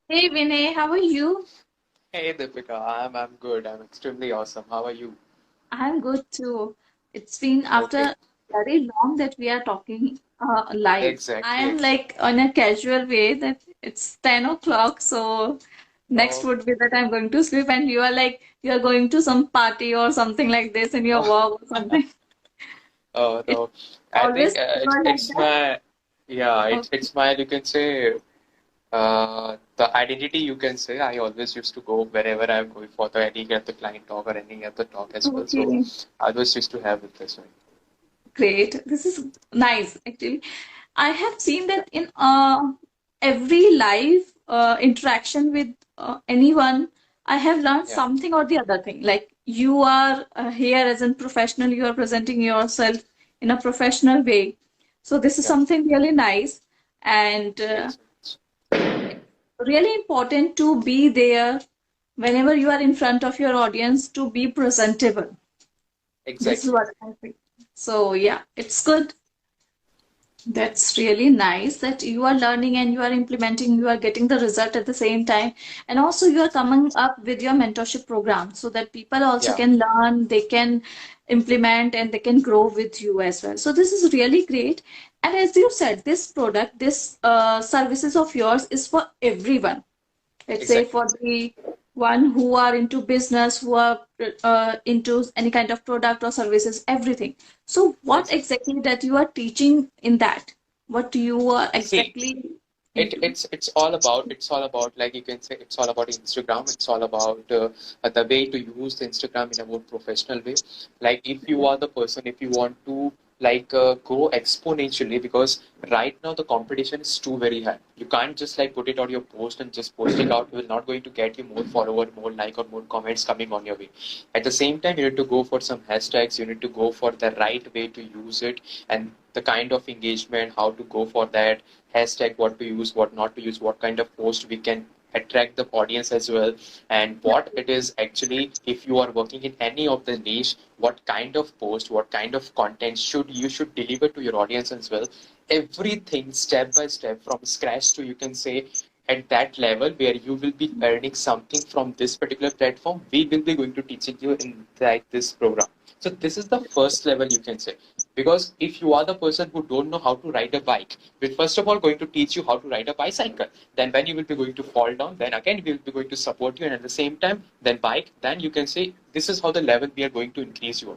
Hey Vinay, how are you? Hey Deepika, I'm good. I'm extremely awesome. How are you? I'm good too. It's been Okay, after very long that we are talking live. I exactly, am like exactly. on a casual way that it's 10 o'clock, so next Oh, would be that I'm going to sleep, and you are like you're going to some party or something like this in your work or something. oh It's no. I always think you are like it's that. my yeah. Okay. It's my you can say the identity. You can say I always used to go wherever I'm going for the any of the client talk or any other talk as well. So Okay. I always used to have with this one. Great. This is nice, actually. I have seen that in every live interaction with anyone, I have learned Yeah, something or the other thing. Like you are here as a professional, you are presenting yourself in a professional way. So this is yeah. something really nice, and Thank you so much. really important to be there whenever you are in front of your audience to be presentable. This is Exactly. what I think. So yeah, it's good. That's really nice that you are learning and you are implementing, you are getting the result at the same time. And also, you are coming up with your mentorship program so that people also Yeah. can learn, they can implement, and they can grow with you as well. So, this is really great. And as you said, this product, this services of yours is for everyone. Let's say Exactly. for the one who are into business, who are into any kind of product or services, everything. So what Exactly. exactly that you are teaching in that? What you are See. exactly it into? it's all about like you can say it's all about Instagram. It's all about the way to use the Instagram in a more professional way. Like if you are the person, if you want to like grow exponentially, because right now the competition is too very high. You can't just like put it on your post and just post it out. You will not going to get you more follower, more like or more comments coming on your way. At the same time, you need to go for some hashtags. You need to go for the right way to use it, and the kind of engagement, how to go for that hashtag, what to use, what not to use, what kind of post we can attract the audience as well, and what it is actually, if you are working in any of the niche, what kind of post, what kind of content should deliver to your audience as well. Everything step by step from scratch to you can say at that level where you will be earning something from this particular platform, we will be going to teaching you in like this program. So this is the first level you can say, because if you are the person who don't know how to ride a bike, we're first of all going to teach you how to ride a bicycle. Then when you will be going to fall down, then again we will be going to support you, and at the same time then bike, then you can say this is how the level we are going to increase you.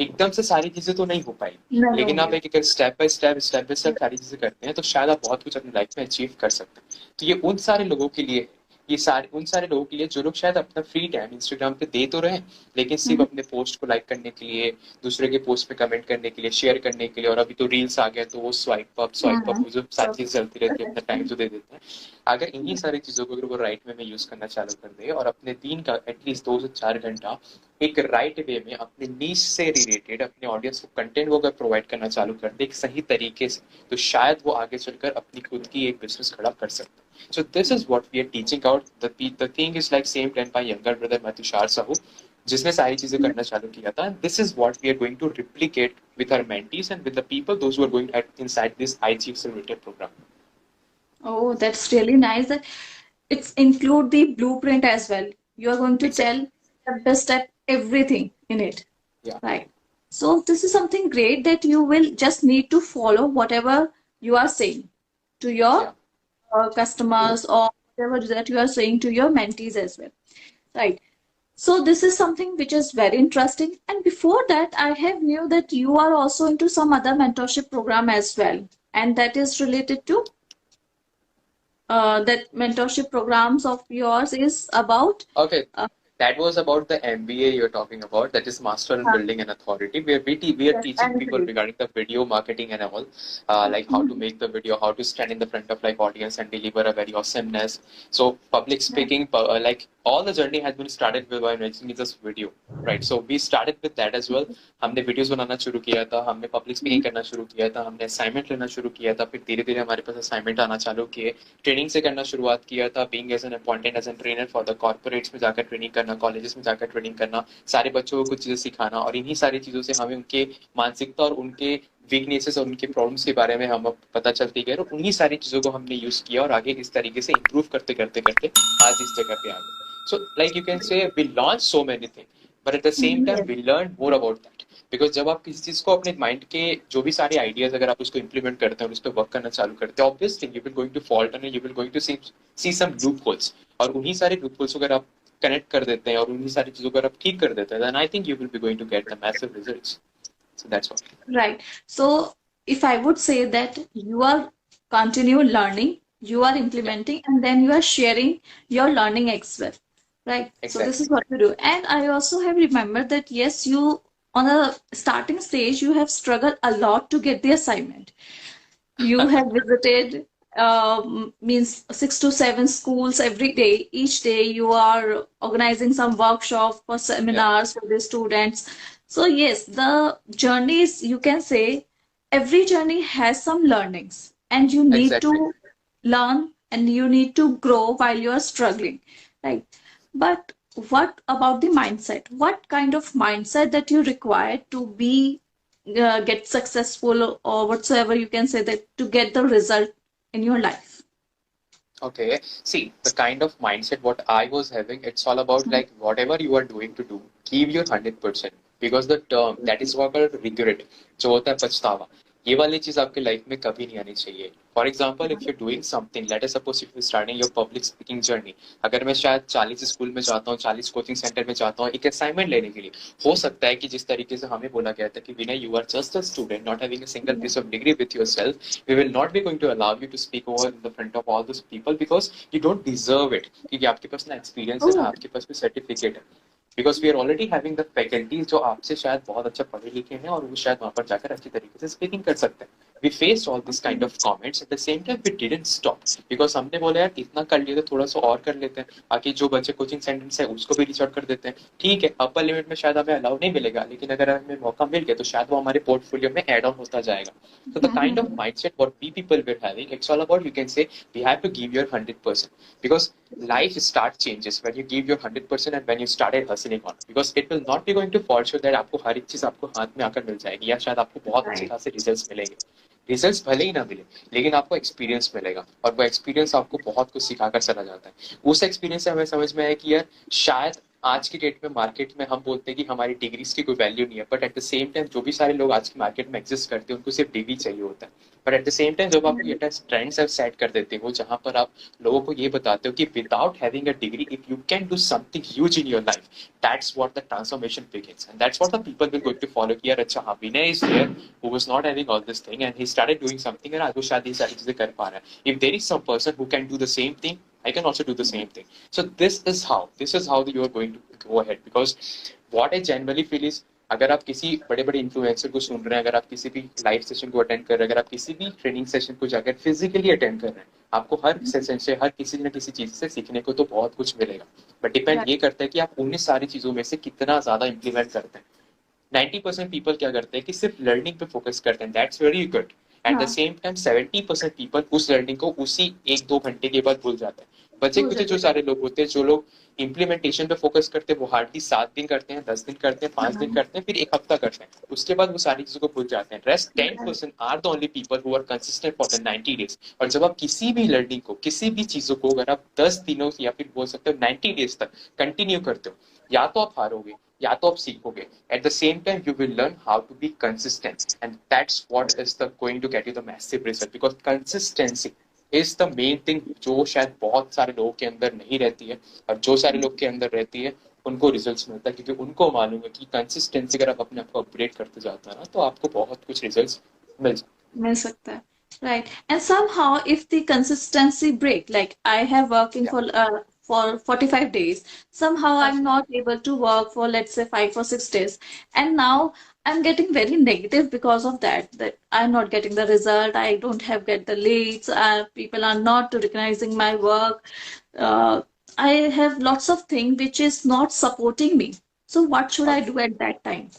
एकदम से सारी चीजें तो नहीं हो पाई, नहीं लेकिन आप होंगे. एक एक स्टेप बाय स्टेप सारी चीजें करते हैं तो शायद आप बहुत कुछ अपनी लाइफ में अचीव कर सकते हैं। तो ये उन सारे लोगों के लिए, ये सारे उन सारे लोगों के लिए जो लोग शायद अपना फ्री टाइम इंस्टाग्राम पे दे तो रहे हैं, लेकिन सिर्फ अपने पोस्ट को लाइक करने के लिए, दूसरे के पोस्ट पे कमेंट करने के लिए, शेयर करने के लिए, और अभी तो रील्स आ गया तो वो स्वाइप अप जो सारी So, चीजें चलती रहती है, अपना टाइम तो दे देते हैं। अगर इन्हीं सारी चीजों को अगर वो राइट वे में यूज करना चालू कर दे और अपने दिन का एटलीस्ट 2 से 4 घंटा एक राइट वे में अपने नीश से रिलेटेड अपने ऑडियंस को कंटेंट वो अगर प्रोवाइड करना चालू कर दे एक सही तरीके से, तो शायद वो आगे चलकर अपनी खुद की एक बिजनेस खड़ा कर सकते हैं। So this is what we are teaching out. The thing is like same done by younger brother Matushar Sahu, जिसने सारी चीजें करना चालू किया था. This is what we are going to replicate with our mentees and with the people those who are going at inside this IG Accelerator program. oh, that's really nice that it's include the blueprint as well. You are going to Exactly. tell step by step everything in it. Yeah. Right. So this is something great that you will just need to follow whatever you are saying to your Yeah. customers or whatever that you are saying to your mentees as well. Right. So this is something which is very interesting. And before that, I have knew that you are also into some other mentorship program as well. And that is related to that mentorship programs of yours is about Okay. uh, That was about the MBA you're talking about. That is Master in Building an Authority, where we are yes, teaching and people regarding the video marketing and all, like how to make the video, how to stand in the front of like audience and deliver a very awesomeness. So public speaking, like all the journey has been started with by making this video, right? So we started with that as well. हमने videos बनाना शुरू किया था, हमने public speaking करना शुरू किया था, हमने असाइनमेंट लेना शुरू किया था, फिर धीरे धीरे हमारे पास असाइनमेंट आना चालू किए, ट्रेनिंग से करना शुरुआत किया था, being as an appointed as an trainer for the corporates में जाकर ट्रेनिंग करना, कॉलेजेस में जाकर ट्रेनिंग करना, सारे बच्चों को कुछ चीजें सिखाना, और इन्हीं सारी चीजों से हमें उनके मानसिकता और उनके वीकनेसेस और उनके प्रॉब्लम्स के बारे में हम अब पता चलती गए, और उन्हीं सारी चीज़ों को हमने यूज़ किया और आगे इस तरीके से इम्प्रूव करते करते करते आज इस जगह पे आ गए. So like you can say we launched so many things, but at the same time Yes. we learned more about that. Because जब आप किसी चीज को अपने माइंड के जो भी सारे आइडियाज अगर आप उसको इंप्लीमेंट करते हैं और उस पर वर्क करना चालू करते हैं, obviously you will going to fault and you will going to see some loopholes, और उन्हीं सारे लूप होल्स अगर आप कनेक्ट कर देते हैं और उन्हीं सारी चीजों को अगर आप ठीक कर देते हैं, then I think you will be going to get the massive results. So that's what. Right. So if I would say that you are continue learning, you are Yeah, implementing, and then you are sharing your learning as well. Right. So this exactly. is what you do. And I also have remembered that yes, you on a starting stage you have struggled a lot to get the assignment. You have visited means 6 to 7 schools every day. Each day you are organizing some workshop or Yeah, seminars for the students. So yes, the journeys, you can say every journey has some learnings, and you need exactly. to learn and you need to grow while you are struggling, right? But what about the mindset? What kind of mindset that you require to be get successful or whatsoever you can say that to get the result in your life? Okay. See, the kind of mindset what I was having, it's all about like whatever you are doing to do, give your 100%. Because the term that is what called regret, जो होता है पछतावा, ये वाली चीज आपके life में कभी नहीं आनी चाहिए. For example if you doing something, let us suppose if you starting your public speaking journey, अगर मैं शायद 40 स्कूल में जाता हूँ, 40 कोचिंग सेंटर में जाता हूँ एक असाइनमेंट लेने के लिए, हो सकता है कि जिस तरीके से हमें बोला गया था कि Vinay you are just a student not having a single piece of degree with yourself, we will not be going to allow you to speak over in the front of all those people because you don't deserve it, क्योंकि आपके पास ना experience है ना Oh, आपके पास भी certificate है. Because we are already having the faculties जो आपसे शायद बहुत अच्छा पढ़े लिखे हैं और वो शायद वहां पर जाकर अच्छी तरीके से स्पीकिंग कर सकते हैं. We faced all this kind of comments, at the same time we didn't stop, because हमने बोला यार इतना कर लिया तो थोड़ा सा और कर लेते हैं, बाकी जो बच्चे कोचिंग सेंटर्स है उसको भी रीच आउट कर देते हैं. ठीक है, अपर लिमिट में शायद हमें अलाउ नहीं मिलेगा, लेकिन अगर हमें मौका मिल गया तो शायद वो हमारे पोर्टफोलियो में एड ऑन होता जाएगा. So the kind of mindset what we people were having, it's all about, you can say, we have to give your 100%, because life start changes when you give your 100% and when you started hustling on, because it will not be going to fall sure that आपको हर एक चीज आपको हाथ में आकर मिल जाएगी या शायद आपको बहुत अच्छे right. खासे रिजल्ट्स मिलेंगे. रिजल्ट्स भले ही ना मिले, लेकिन आपको एक्सपीरियंस मिलेगा और वो एक्सपीरियंस आपको बहुत कुछ सिखाकर चला जाता है. उस एक्सपीरियंस से हमें समझ में आया कि यार शायद आज की डेट में मार्केट में हम बोलते हैं कि हमारी डिग्रीज की कोई वैल्यू नहीं है, but at the same time जो भी सारे लोग आज की मार्केट में एग्जिस्ट करते हैं उनको सिर्फ डिग्री चाहिए होता है. But at the same time जब आप ये ट्रेंड्स सेट कर देते हो जहां पर आप लोगों को ये बताते हो कि without having a degree if you can do something huge in your life, that's what the transformation begins and that's what the people will going to follow. कि यार अच्छा हाँ, Vinay is there who was not having all this thing and he started doing something, and आज वो शायद ये सारी चीजें कर पा रहा है. If there is some person who can do the same thing, I can also do the same thing. So this is how you are going to go ahead, because what I generally feel is अगर आप किसी बड़े बड़े influencer को सुन रहे हैं, अगर आप किसी भी लाइव सेशन को अटेंड कर रहे हैं, अगर आप किसी भी ट्रेनिंग सेशन को जाकर फिजिकली अटेंड कर रहे हैं, आपको हर सेशन से हर किसी न किसी चीज से सीखने को तो बहुत कुछ मिलेगा. But depend Right. ये करता है कि आप उन्हीं सारी चीजों में से कितना ज्यादा इम्प्लीमेंट करते हैं. 90% पीपल क्या करते हैं कि सिर्फ लर्निंग पे फोकस करते हैं, that's very good. At the हाँ, सेम टाइम 70% पीपल उस लर्निंग को उसी 1-2 घंटे के बाद भूल जाते हैं. बचे हो कुछ जो जाता सारे लोग होते हैं, जो लोग इम्प्लीमेंटेशन पे फोकस करते हैं, वो हार्डली 7 दिन करते हैं, 10 दिन करते हैं, 5 दिन है. करते हैं, फिर एक हफ्ता करते हैं, उसके बाद वो सारी चीजों को भूल जाते हैं. Rest Right. 10% are the only people who are consistent for the 90 days. और जब आप किसी भी लर्निंग को, किसी भी चीजों को अगर आप 10 दिनों या फिर बोल सकते हो 90 डेज तक कंटिन्यू करते हो, या तो आप हारोगे या तो आप सीखोगे. At the same time you will learn how to be consistent, and that's what is the going to get you the massive result, because consistency is the main thing जो शायद बहुत सारे लोगों के अंदर नहीं रहती है, और जो सारे लोग के अंदर रहती है उनको रिजल्ट्स मिलता है, क्योंकि उनको मालूम है कि कंसिस्टेंसी अगर आप अपने आप को अपग्रेड करते जाते हैं ना तो आपको बहुत कुछ रिजल्ट्स मिल जाते मिल सकता है. Right. And somehow, if the consistency break, like I have working हैं. for 45 days, somehow हाँ I'm ji. not able to work for let's say 5 or 6 days, and now I'm getting very negative because of that. That I'm not getting the result. I don't have get the leads. People are not recognizing my work. Uh, I have lots of things which is not supporting me. So what should I Okay. do at that time?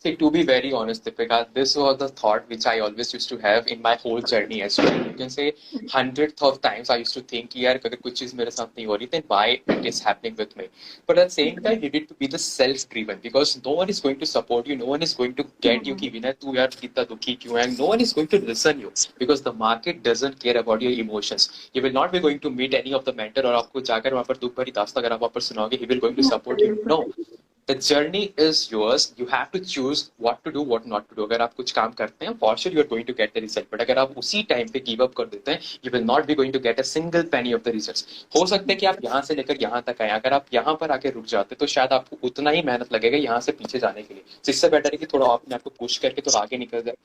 See, to be very honest, Deepika, this was the thought which I always used to have in my whole journey as well. You can say hundredth of times I used to think, यार अगर कुछ चीज मेरे साथ नहीं हो रही, then why it is happening with me? But at the same time, you need to be the self-driven because no one is going to support you, no one is going to get you कि विनय तू यार कितना दुखी क्यों है? No one is going to listen you because the market doesn't care about your emotions. You will not be going to meet any of the mentor और आपको जाकर वहाँ पर दुख भरी दास्तां अगर आप वहाँ पर सुनाओगे, he will going to support you. No. The journey is yours. You have to choose what to do, what not to do. अगर आप कुछ काम करते हैं, for sure you are going to get the result. But अगर आप उसी time पे give up कर देते हैं, you will not be going to get a single penny of the results. हो सकता है कि आप यहाँ से लेकर यहाँ तक आए. अगर आप यहाँ पर आके रुक जाते तो शायद आपको उतना ही मेहनत लगेगा यहाँ से पीछे जाने के लिए. इससे बेटर है कि थोड़ा अपने आप को पुश करके तो आगे निकल जाए.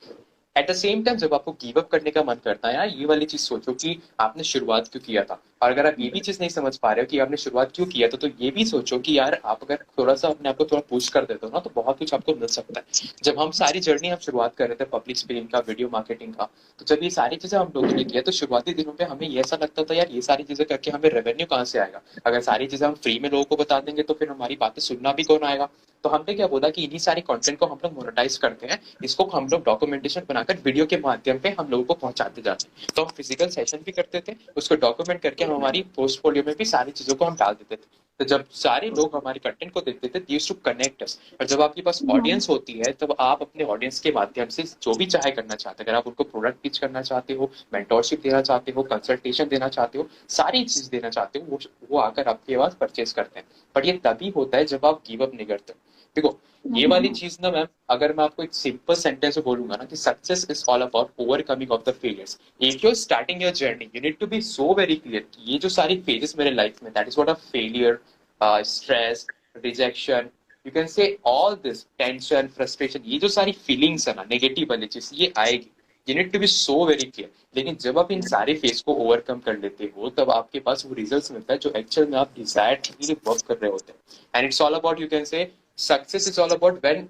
एट द सेम टाइम जब आपको गिव अप करने का मन करता है यार, ये वाली चीज सोचो कि आपने शुरुआत क्यों किया था. और अगर आप ये भी चीज नहीं समझ पा रहे हो कि आपने शुरुआत क्यों किया था, तो ये भी सोचो कि यार आप अगर थोड़ा सा अपने आप को थोड़ा पुश कर देते हो ना, तो बहुत कुछ आपको मिल सकता है. जब हम सारी जर्नी हम शुरुआत कर रहे थे पब्लिक स्पीकिंग का, वीडियो मार्केटिंग का, तो जब ये सारी चीजें हम लोगों ने किया तो शुरुआती दिनों पे हमें ये ऐसा लगता था यार ये सारी चीजें करके हमें रेवेन्यू कहाँ से आएगा. अगर सारी चीजें हम फ्री में लोगों को बता देंगे तो फिर हमारी बातें सुनना भी कौन आएगा. तो हमने क्या बोला कि इन्हीं सारी कंटेंट को हम लोग मोनेटाइज करते हैं, इसको हम लोग डॉक्यूमेंटेशन बनाकर वीडियो के माध्यम पे हम लोगों को पहुंचाते जाते हैं. तो हम फिजिकल सेशन भी करते थे, उसको डॉक्यूमेंट करके हम हमारी पोर्टफोलियो में भी सारी चीजों को हम डाल देते थे. तो जब सारे लोग हमारे कंटेंट को देखते थे, यूज्ड टू कनेक्ट अस. और जब आपके पास ऑडियंस होती है, तब आप अपने ऑडियंस के माध्यम से जो भी चाहे करना चाहते हैं. अगर आप उनको प्रोडक्ट पिच करना चाहते हो, मेंटोरशिप देना चाहते हो, कंसल्टेशन देना चाहते हो, सारी चीज देना चाहते हो, वो आकर आपके पास परचेज करते हैं. बट ये तभी होता है जब आप गिव अप नहीं करते. देखो ये वाली चीज ना मैम, अगर मैं आपको एक सिंपल सेंटेंस में बोलूंगा ना कि success is all about overcoming of the failures. If you are starting your journey, you need to be so very clear कि ये जो सारी फेजेस मेरे लाइफ में, that is what a failure, stress, rejection, you can say all this, tension, frustration, ये जो सारी feelings है ना नेगेटिव वाली चीज, ये आएगी. You need to be so very clear. लेकिन जब आप इन सारे फेज को ओवरकम कर लेते हो, तब आपके पास वो रिजल्ट्स मिलता है जो एक्चुअल में आप डिजायर्ड के लिए वर्क कर रहे होते हैं. And it's all about, you can से success is all about when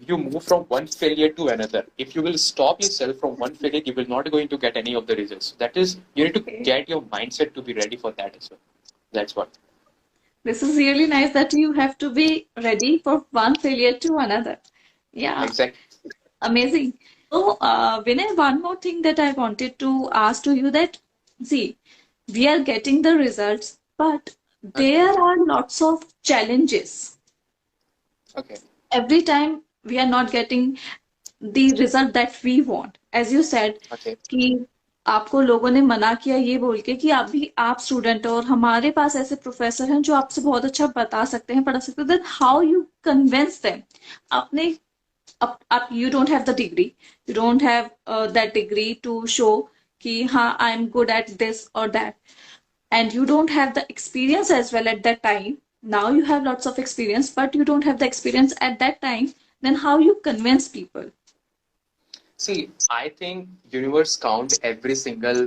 you move from one failure to another. If you will stop yourself from one failure, you will not going to get any of the results. That is, you need to get your mindset to be ready for that as well. That's what. This is really nice that you have to be ready for one failure to another. Yeah, Exactly. amazing. So, Vinay, one more thing that I wanted to ask to you that, see, we are getting the results, but there are lots of challenges. Okay. Every time we are not getting the result that we want. As you said, Okay. कि आपको लोगों ने मना किया ये बोल के कि आप स्टूडेंट हो और हमारे पास ऐसे प्रोफेसर हैं जो आपसे बहुत अच्छा बता सकते हैं, पढ़ा सकते हैं. Then how you convince them? आपने आप you don't have the degree, you don't have that degree to show कि हाँ I am good at this और that, and you don't have the experience as well at that time. Now you have lots of experience, but you don't have the experience at that time. Then how you convince people? See, I think universe count every single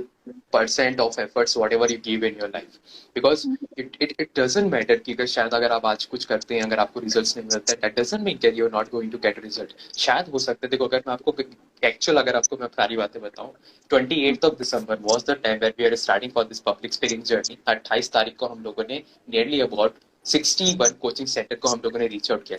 percent of efforts whatever you give in your life, because it doesn't matter कि अगर शायद अगर आप आज कुछ करते हैं, अगर आपको रिजल्ट्स नहीं मिलते, that doesn't mean that you're not going to get a result. शायद हो सकता है. देखो अगर मैं आपको एक्चुअल अगर आपको मैं सारी बातें बताऊं, 28th of December was the time where we are starting for this public speaking journey. 28 तारीख को हम लोगों ने nearly about 61 कोचिंग सेंटर को हम लोगों ने रीच आउट किया.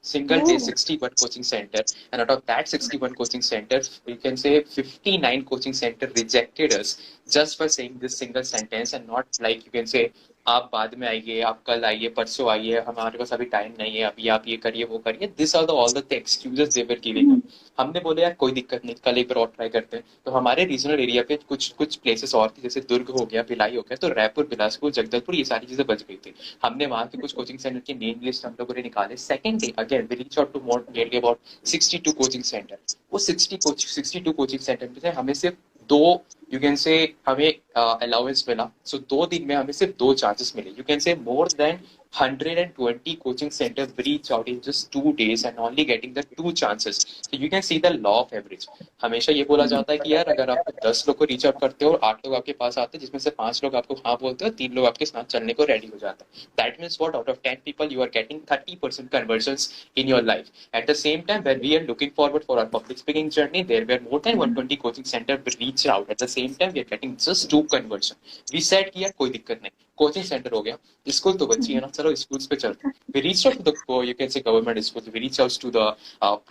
Single day 61 coaching center, and out of that 61 coaching center, you can say 59 coaching center rejected us just for saying this single sentence, and not like you can say आप बाद में आइए, आप कल आइए, परसों आइए, हमारे पास अभी टाइम नहीं है, अभी आप ये करिए वो करिए. This are the all the excuses they were giving us. हमने बोले यार कोई दिक्कत नहीं, कल एक बार और ट्राई करते हैं. तो हमारे रीजनल एरिया पे कुछ प्लेसेस और थी, जैसे दुर्ग हो गया, भिलाई हो गया, तो रायपुर, बिलासपुर, जगदलपुर, ये सारी चीजें बच गई थी. हमने वहां के कुछ कोचिंग सेंटर की नेम लिस्ट हम लोगों ने निकाले. Second day again we reach out to more nearly about 62 coaching centre. वो 62 कोचिंग सेंटर में से हमें सिर्फ दो यू कैन से हमें अलाउंस मिला. सो 2 दिन में हमें सिर्फ 2 चांसेस मिले. यू कैन से more than 120 coaching centers reach out in just 2 days and only getting the 2 chances. So you can see the law of average. हमेशा ये बोला जाता है कि यार अगर आप 10 लोग को रीच आउट करते हो और 8 लोग आपके पास आते हैं, जिसमें से 5 लोग आपको हाँ बोलते हो, 3 लोग आपके साथ चलने को रेडी हो जाता है. That means what, out of 10 people you are getting 30% conversions in your life. At the same time, when we are looking forward for our public speaking journey, there were more than 120 coaching centers reached out at the same time we are getting just 2 conversion. We said कि यार कोई दिक्कत नहीं, coaching centre हो गया, school तो बच्ची है ना, चलो स्कूल्स पे चलते हैं. We reached out to the you can say government schools, we reached out to the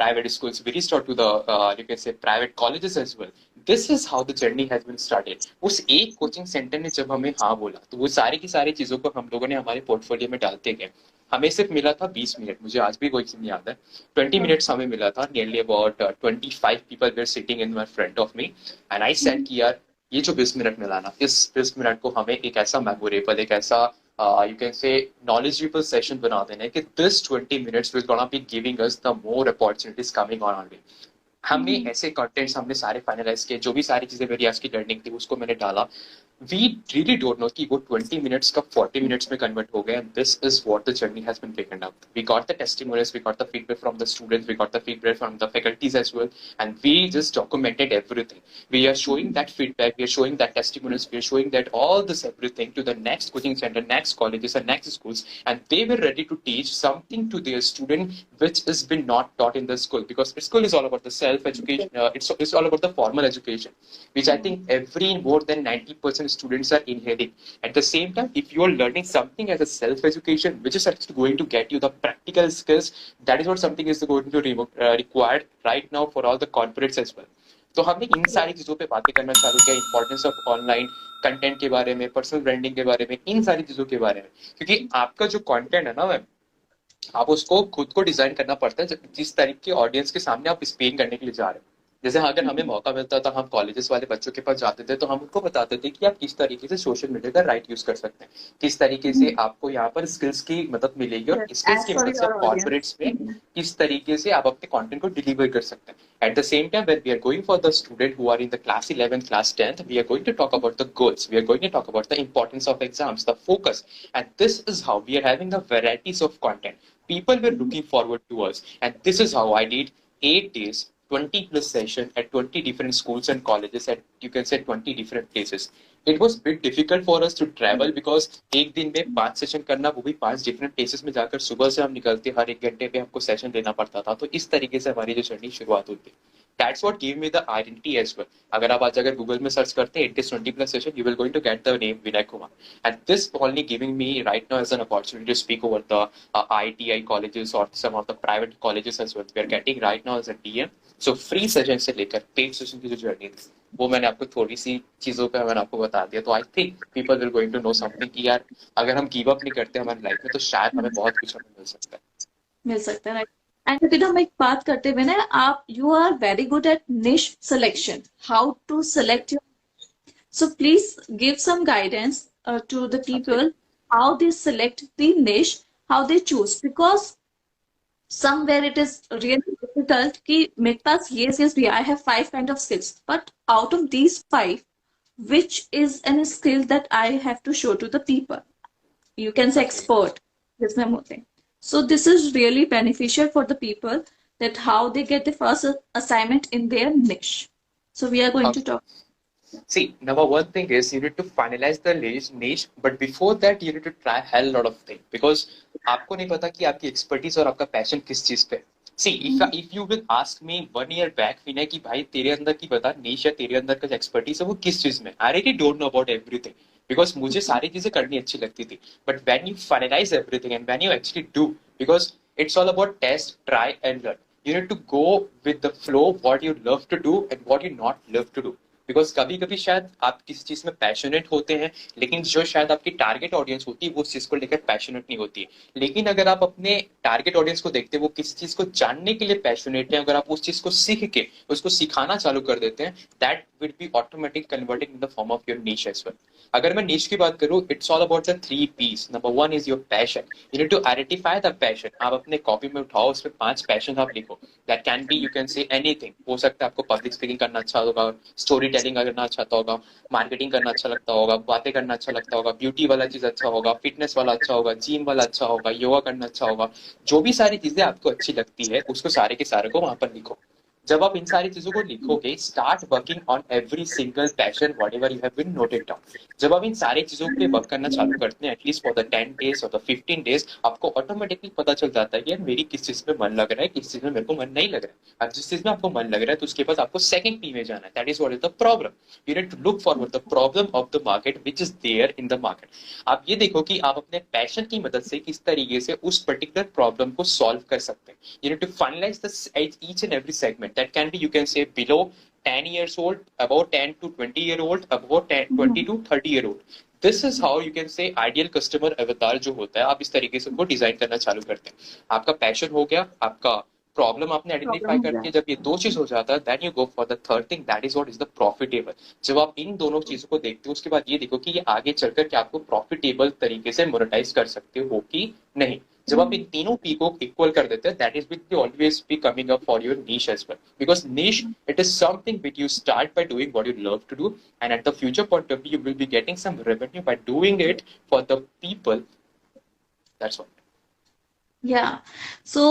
private schools, we reached out to the you can say private colleges as well. This is how the journey has been started. उस एक coaching centre ने जब हमें हाँ बोला तो वो सारी की सारी चीजों को हम लोगों ने हमारे पोर्टफोलियो में डालते गए. हमें सिर्फ मिला था 20 मिनट, मुझे आज भी कोई नहीं याद है. 20 मिनट्स हमें मिला था. Nearly about 25 people were sitting in my front of me and I said कि यार ये जो 20 मिनट मिला ना, इस 20 मिनट को हमें एक ऐसा मेमोरेबल, एक ऐसा you can say knowledgeable session बना देना है कि this 20 minutes will gonna be giving us the more opportunities coming on our way. हमने ऐसे कंटेंट्स हमने सारे फाइनलाइज किए, जो भी सारी चीजें मेरी आज की लर्निंग थी उसको मैंने डाला. वी रियली डोंट नो कि वो 20 मिनट्स का 40 मिनट्स में कन्वर्ट हो गया. This is what the journey has been taken up. We got the testimonials, we got the feedback from the students, we got the feedback from the faculties as well and we just documented everything. We are showing that feedback, we are showing that testimonials, we are showing that all this everything to the next coaching center, next colleges and next schools, and they were ready to teach something to their student which has been not taught in the school, because school is all about the self education, it's all about the formal education, which I think every more than 90% students are inheriting. At the same time, if you are learning something as a self education which is actually going to get you the practical skills, that is what something is going to required right now for all the corporates as well. तो हमने इन सारी चीजों पे बातें करना चालू किया, importance of online content के बारे में, पर्सनल ब्रांडिंग के बारे में, इन सारी चीजों के बारे में. क्योंकि आपका जो कंटेंट है ना मैम, आप उसको खुद को डिजाइन करना पड़ता है जिस तरीके के ऑडियंस के सामने आप स्पीक करने के लिए जा रहे हो. जैसे अगर हमें मौका मिलता था, हम कॉलेजेस वाले बच्चों के पास जाते थे तो हम उनको बताते थे कि आप किस तरीके से सोशल मीडिया का राइट यूज कर सकते हैं, किस तरीके से आपको यहाँ पर स्किल्स की मदद मिलेगी और स्किल्स की मदद से कॉर्पोरेट्स में किस तरीके से आप अपने कंटेंट को डिलीवर कर सकते हैं. At the same time, when we are going for the student who are in the class 11th, class 10th, we are going to talk about the goals. We are going to talk about the importance of exams, the focus. And this is how we are having the varieties of content. People were looking forward to us. And this is how I did 8 days, 20 plus session at 20 different schools and colleges at, you can say, 20 different places. It was a bit difficult for us to travel because एक दिन में 5 session करना, वो भी 5 different places में जाकर. सुबह से हम निकलते, हर 1 घंटे पे हमको सेशन देना पड़ता था. तो इस तरीके से हमारी जो जर्नी शुरुआत होती. That's what gave me the identity as well. अगर आप आज अगर गूगल में सर्च करते हैं 8 days 20 plus session, you will going to get the name Vinay Kumar. And this only giving me right now as an opportunity to speak over the IITI colleges or some of the private colleges as well. We are getting right now as a DM. So free session से लेकर paid session की जो journey थी, वो मैंने आपको थोड़ी सी चीजों पे मैंने आपको बता दिया. तो I think people will going to know something कि यार अगर हम गिव अप नहीं करते हमारी लाइफ में तो शायद हमें बहुत कुछ हमें मिल सकता है. एंड फिर हम एक बात करते हुए ना, आप you are very good at niche selection, how to select your. So please give some guidance to the people how they select the niche, how they choose, because somewhere it is really difficult कि मेरे पास yes I have 5 kind of skills, but out of these 5 which is an skill that I have to show to the people, you can say expert, this thing. So this is really beneficial for the people, that how they get the first assignment in their niche. So we are going to talk. See, number one thing is you need to finalize the niche, but before that you need to try hell lot of things, because आपको नहीं पता कि आपकी expertise और आपका passion किस चीज पे. See, if you will ask me 1 year back, विनय कि भाई तेरे अंदर की बता निश है, तेरे अंदर का एक्सपर्टीज है वो किस चीज में, I really don't know about everything, because मुझे सारी चीजें करनी अच्छी लगती थी. But when you finalize everything and when you actually do, because it's all about test, try and learn. You need to go with the flow, what you love to do and what you not love to do. Because कभी कभी शायद आप किसी चीज में passionate होते हैं, लेकिन जो शायद आपकी टारगेट ऑडियंस होती है वो उस चीज को लेकर पैशनेट नहीं होती है. लेकिन अगर आप अपने टारगेट ऑडियंस को देखते हैं, वो किसी चीज को जानने के लिए पैशनेट है, अगर आप उस चीज को सीख के उसको सिखाना चालू कर देते हैं, that will be automatic converted in the form of your niche as well. अगर मैं नीश की बात करूं, it's all about the 3 P's. Number 1 is your passion. You need to identify the passion. आप अपने कॉपी में उठाओ, उसमें 5 पैशन आप लिखो. That can be, you can say anything. हो सकता है आपको पब्लिक स्पीकिंग करना अच्छा होगा, स्टोरी टेलिंग करना अच्छा होगा, मार्केटिंग करना अच्छा लगता होगा, बातें करना अच्छा लगता होगा, ब्यूटी वाला चीज अच्छा होगा, फिटनेस वाला अच्छा होगा, जिम वाला अच्छा होगा, योगा करना अच्छा होगा. जो भी सारी चीजें आपको अच्छी लगती है उसको सारे के सारे को वहां पर लिखो. जब आप इन सारी चीजों को लिखोगे, start working on every single passion whatever you have been noted down. जब आप इन सारी चीजों पे वर्क करना चालू करते हैं, एटलीस्ट फॉर द 10 days और द 15 days, आपको ऑटोमेटिकली पता चल जाता है कि यार मेरी किस चीज में मन लग रहा है, किस चीज में मेरे को मन नहीं लग रहा है। और जिस चीज में आपको मन लग रहा है तो उसके पास आपको सेकंड पी में जाना है, that is what is the problem. You need to look forward the problem of the market which is there in the market. आप ये देखो कि आप अपने पैशन की मदद से किस तरीके से उस पर्टिकुलर प्रॉब्लम को सॉल्व कर सकते हैं। You need to finalize this each and every segment. That can be, you can say, below 10 years old, above 10 to 20-year old, above 10, 20 to 30-year old. This is how you can say ideal customer avatar जो होता है, आप इस तरीके से उनको design करना चालू करते हैं। आपका पैशन हो गया, आपका प्रॉब्लम आपने आइडेंटिफाई प्रॉब्लम हो कर गया। दिया, जब ये दो चीज हो जाता है then you go for the third thing, that is what is the profitable. जब आप इन दोनों चीजों को देखते हो उसके बाद ये देखो कि ये आगे चलकर के आपको प्रॉफिटेबल तरीके से मोनेटाइज कर सकते हो कि नहीं। जब आप इन तीनों पी को इक्वल कर देते हैं, that is will always be coming up for your niche as well, because niche it is something which you start by doing what you love to do, and at the future point of view you will be getting some revenue by doing it for the people, that's what. Yeah. So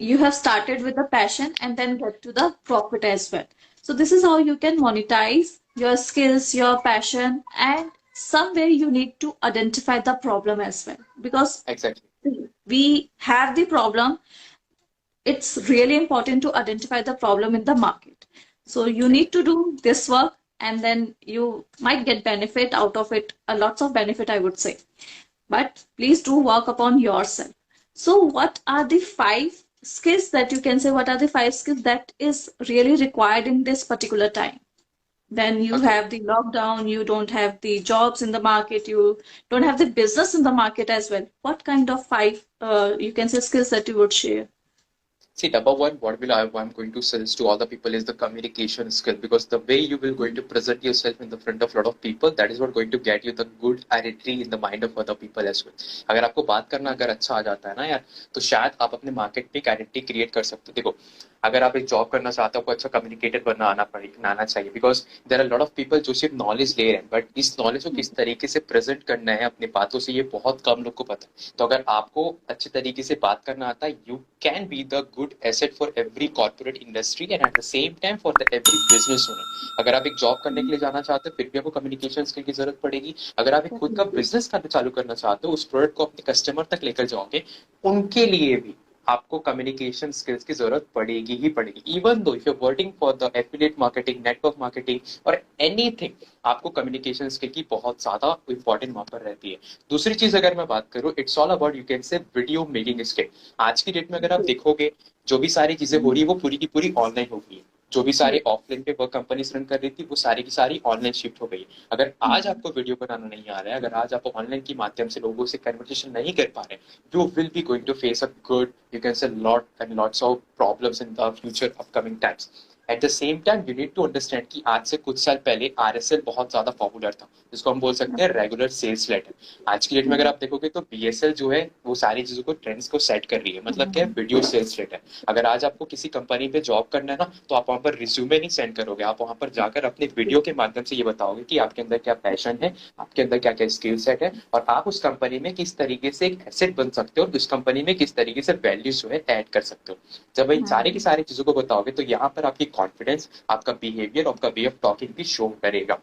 you have started with the passion and then get to the profit as well. So this is how you can monetize your skills, your passion, and somewhere you need to identify the problem as well. Because Exactly. we have the problem, it's really important to identify the problem in the market. So you need to do this work and then you might get benefit out of it, a lots of benefit, I would say. But please do work upon yourself. So what are the 5 skills that you can say, what are the 5 skills that is really required in this particular time? Then you Okay. have the lockdown, you don't have the jobs in the market, you don't have the business in the market as well. What kind of 5, you can say, skills that you would share? See, number one, I'm going to suggest to all the people is the communication skill, because the way you will going to present yourself in the front of a lot of people, that is what going to get you the good identity in the mind of other people as well. अगर आपको बात करना अगर अच्छा आ जाता है ना यार, तो शायद आप अपने मार्केट में एक आइडेंटिटी क्रिएट कर सकते हो। देखो, अगर आप एक जॉब करना चाहते हो, आपको अच्छा कम्युनिकेटर बनना आना चाहिए, because there are lot of people जो सिर्फ नॉलेज ले रहे हैं, बट इस नॉलेज को किस तरीके से प्रेजेंट करना है अपनी बातों से, ये बहुत कम लोग को पता है। तो अगर आपको अच्छे तरीके से बात करना आता है, you can be the good asset for every corporate industry and at the same time for the every business owner. अगर आप एक जॉब करने के लिए जाना चाहते हो, फिर भी आपको कम्युनिकेशन स्किल की जरूरत पड़ेगी। अगर आप एक खुद का Definitely. बिजनेस करना चालू करना चाहते हो, उस प्रोडक्ट को अपने कस्टमर तक लेकर जाओगे, उनके लिए भी आपको कम्युनिकेशन स्किल्स की जरूरत पड़ेगी ही पड़ेगी। Even though if you working for the affiliate marketing, network marketing और एनीथिंग, आपको कम्युनिकेशन स्किल की बहुत ज्यादा इंपॉर्टेंट वहां पर रहती है। दूसरी चीज अगर मैं बात करूं, it's all about you can से वीडियो मेकिंग स्किल। आज की डेट में अगर आप देखोगे, जो भी सारी चीजें हो रही है वो पूरी की पूरी ऑनलाइन हो गई है। जो भी सारे ऑफलाइन पे वर्क कंपनीज रन कर रही थी, वो सारी की सारी ऑनलाइन शिफ्ट हो गई है। अगर आज आपको वीडियो बनाना नहीं आ रहा है, अगर आज आप ऑनलाइन के माध्यम से लोगों से कन्वर्सेशन नहीं कर पा रहे, you will be going to face a good, you can say, lot and lots of problems in the future upcoming times. At the same time, you need to understand कि आज से कुछ साल पहले RSL बहुत ज्यादा पॉपुलर था, जिसको हम बोल सकते हैं रेगुलर सेल्स लेटर। आज की डेट में अगर आप देखोगे तो BSL जो है वो सारी चीजों को ट्रेंड्स को सेट कर रही है। मतलब क्या है, वीडियो सेल्स लेटर। अगर आज आपको किसी कंपनी पे जॉब करना है ना, तो आप वहां पर रिज्यूमे नहीं सेंड करोगे, आप वहां पर जाकर अपने वीडियो के माध्यम से ये बताओगे कि आपके अंदर क्या पैशन है, आपके अंदर क्या क्या स्किल सेट है, और आप उस कंपनी में किस तरीके से एक एसेट बन सकते हो, और उस कंपनी में किस तरीके से वैल्यूज जो है ऐड कर सकते हो। जब इन सारी की सारी चीजों को बताओगे, तो यहाँ पर आपकी कॉन्फिडेंस, आपका बिहेवियर, आपका वे ऑफ टॉकिंग भी शो करेगा।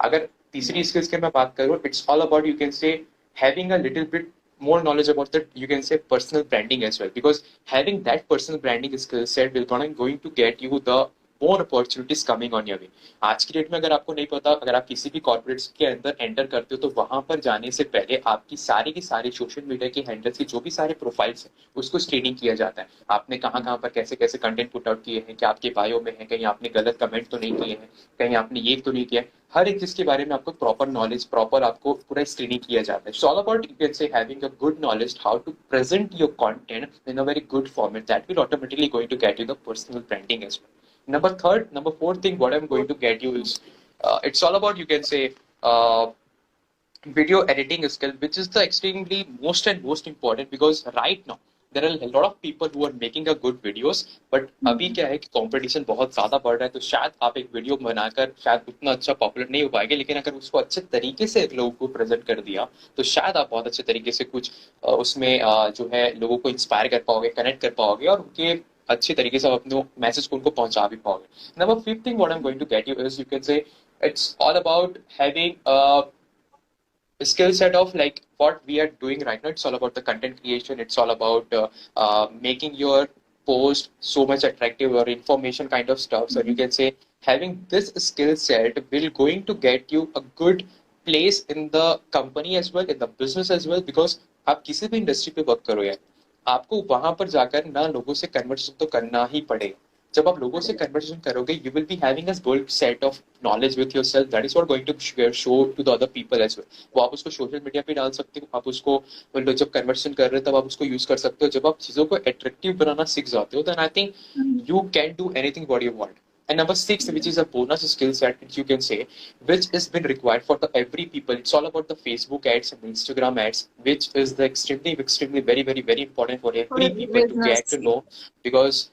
अगर तीसरी स्किल्स की मैं बात करूँ, it's all about you can say having a little bit more knowledge about that, you can say, personal branding as well, because having that personal branding skill set will going to get you the more opportunities coming on your way. आज की date में अगर आपको नहीं पता, अगर आप किसी भी कॉर्पोरेट्स के अंदर एंटर करते हो, तो वहां पर जाने से पहले आपकी सारी की सारी सोशल मीडिया के हैंडल्स की जो भी सारे प्रोफाइल्स हैं, उसको स्क्रीनिंग किया जाता है। आपने कहाँ कहाँ पर कैसे कैसे कंटेंट पुट आउट किए हैं, क्या आपके बायो में है, कहीं आपने गलत कमेंट तो नहीं किए हैं, कहीं आपने ये तो नहीं किया है। हर एक चीज के बारे में आपको प्रॉपर नॉलेज, प्रॉपर आपको पूरा स्क्रीनिंग किया जाता है। So all about you can say having a good knowledge how to present your content in a very good format, that will automatically going to get you the personal branding as well. Number fourth thing, what I'm going to get you is, it's all about, you can say, uh, video editing skill, which is the extremely most and most important, because right now there are a lot of people who are making a good videos, but अभी क्या है कि competition बहुत ज्यादा बढ़ रहा है, तो शायद आप एक वीडियो बनाकर शायद उतना अच्छा पॉपुलर नहीं हो पाएंगे, लेकिन अगर उसको अच्छे तरीके से लोगों को प्रेजेंट कर दिया, तो शायद आप बहुत अच्छे तरीके से कुछ उसमें जो है लोगों को इंस्पायर कर पाओगे, कनेक्ट कर पाओगे, और उनके अच्छी तरीके से आप अपने मैसेज को उनको पहुंचा भी पाओगे. Number fifth thing what I am going to get you is, you can say, it's all about having a skill set of like what we are doing right now. It's all about the content creation. It's all about making your post so much attractive or information kind of stuff. So you can say having this skill set will going to get you a good place in the company as well, in the business as well, because आप किसी भी industry पे work करो यार, आपको वहां पर जाकर ना लोगों से कन्वर्सेशन तो करना ही पड़ेगा. जब आप लोगों से कन्वर्सेशन करोगे, you will be having a good set of knowledge with yourself, that is what going to show to the other people as well. वो आप उसको सोशल मीडिया पे डाल सकते हो, आप उसको मतलब जब कन्वर्सेशन कर रहे हो तब आप उसको यूज कर सकते हो. जब आप चीजों को अट्रैक्टिव बनाना सीख जाते हो, then I think Mhm. you can do anything what you want. And number six, which is a bonus skill set, which you can say, which has been required for the every people. It's all about the Facebook ads and Instagram ads, which is the extremely very important for For every every people to get business. to know, because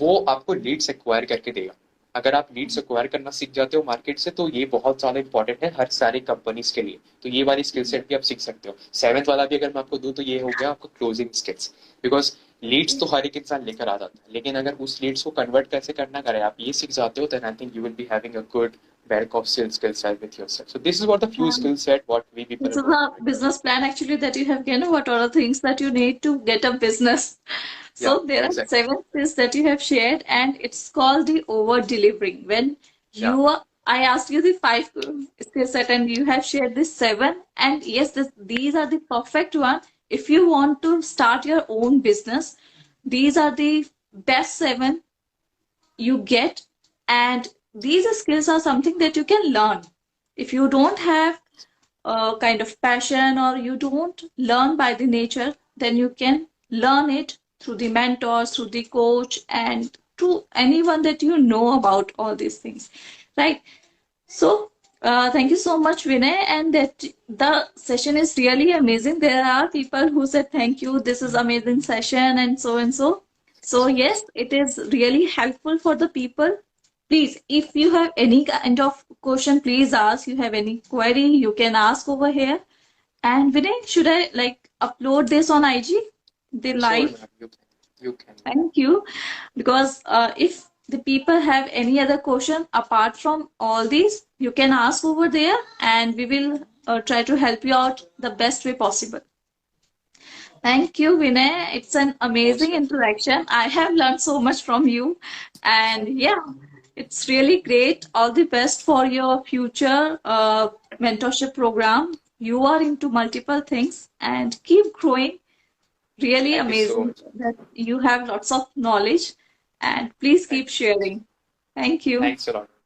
वो आपको Leeds acquire करके देगा. अगर आप Leeds acquire करना सीख जाते हो मार्केट से, तो ये बहुत ज्यादा इंपॉर्टेंट है हर सारी कंपनीज के लिए. तो ये वाली स्किल सेट भी आप सीख सकते हो. सेवेंथ वाला भी अगर मैं आपको दूं तो ये हो गया आपको क्लोजिंग स्किल्स. बिकॉज लीड्स तो हर एक इंसान लेकर आ जाता है, लेकिन अगर उस लीड्स को कन्वर्ट कैसे करना करे आप ये सीख जाते हो, then I think you will be having a good bank of sales skill set with yourself. So this is what the few Um, skill set what we people This are is working a with. business plan actually that you have given. What are the things that you need to get a business? Yeah, So there are exactly. seven things that you have shared, and it's called the over delivering. When Yeah, you are, I asked you the five skill set, and you have shared this seven. And yes, these are the perfect one. If you want to start your own business, these are the best seven you get. And these skills are something that you can learn. If you don't have kind of passion or you don't learn by the nature, then you can learn it through the mentors, through the coach, and to anyone that you know about all these things, right? So thank you so much, Vinay, and that the session is really amazing. There are people who said thank you, this is amazing session, and so and so. So yes, it is really helpful for the people. Please, if you have any kind of question, please ask. You have any query, you can ask over here. And Vinay, should I like upload this on IG? The sure, live. ma'am. You can. Thank you. Because if the people have any other question apart from all these, you can ask over there and we will try to help you out the best way possible. Thank you, Vinay. It's an Most amazing welcome. interaction. I have learned so much from you. And yeah, it's really great. All the best for your future mentorship program. You are into multiple things and keep growing. Really Thank you so amazing much. that you have lots of knowledge and please Thank keep you so much. sharing. Thank you. Thanks a lot.